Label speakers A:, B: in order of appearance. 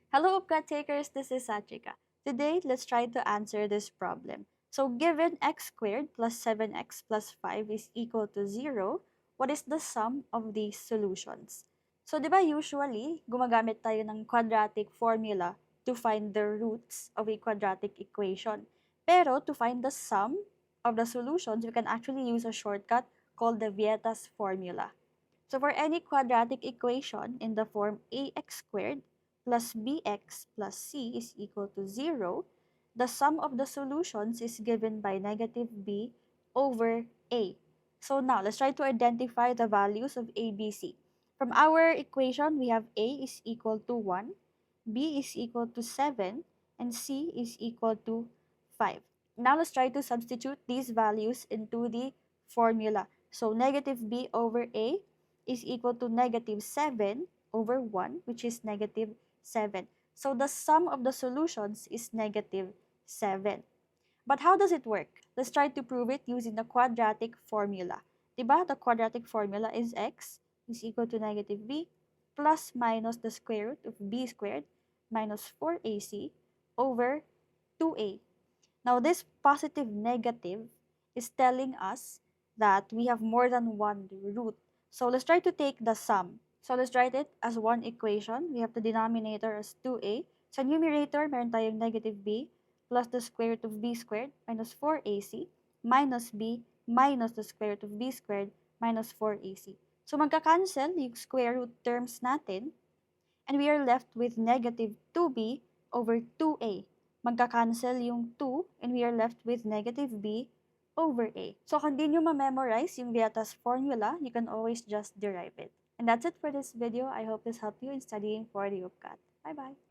A: Hello, Upcat takers, this is Sachika. Today, let's try to answer this problem. So, given x squared plus 7x plus 5 is equal to 0, what is the sum of these solutions? So, di ba usually, gumagamit tayo ng quadratic formula to find the roots of a quadratic equation. Pero, to find the sum of the solutions, we can actually use a shortcut called the Vieta's formula. So for any quadratic equation in the form ax squared plus bx plus c is equal to 0, the sum of the solutions is given by negative b over a. So now, let's try to identify the values of a, b, c. From our equation, we have a is equal to 1, b is equal to 7, and c is equal to 5. Now, let's try to substitute these values into the formula. So negative b over a is equal to negative 7 over 1, which is negative 7. So the sum of the solutions is negative 7. But how does it work? Let's try to prove it using the quadratic formula. Diba? The quadratic formula is x is equal to negative b plus minus the square root of b squared minus 4ac over 2a. Now, this positive negative is telling us that we have more than one root. So, let's try to take the sum. So, let's write it as one equation. We have the denominator as 2a. Sa numerator, meron tayong negative b plus the square root of b squared minus 4ac minus b minus the square root of b squared minus 4ac. So, magka-cancel yung square root terms natin, and we are left with negative 2b over 2a. Magka-cancel yung 2 and we are left with negative b over a. So kung di nyo ma-memorize yung Vieta's formula, you can always just derive it. And that's it for this video. I hope this helped you in studying for the UPCAT. Bye-bye!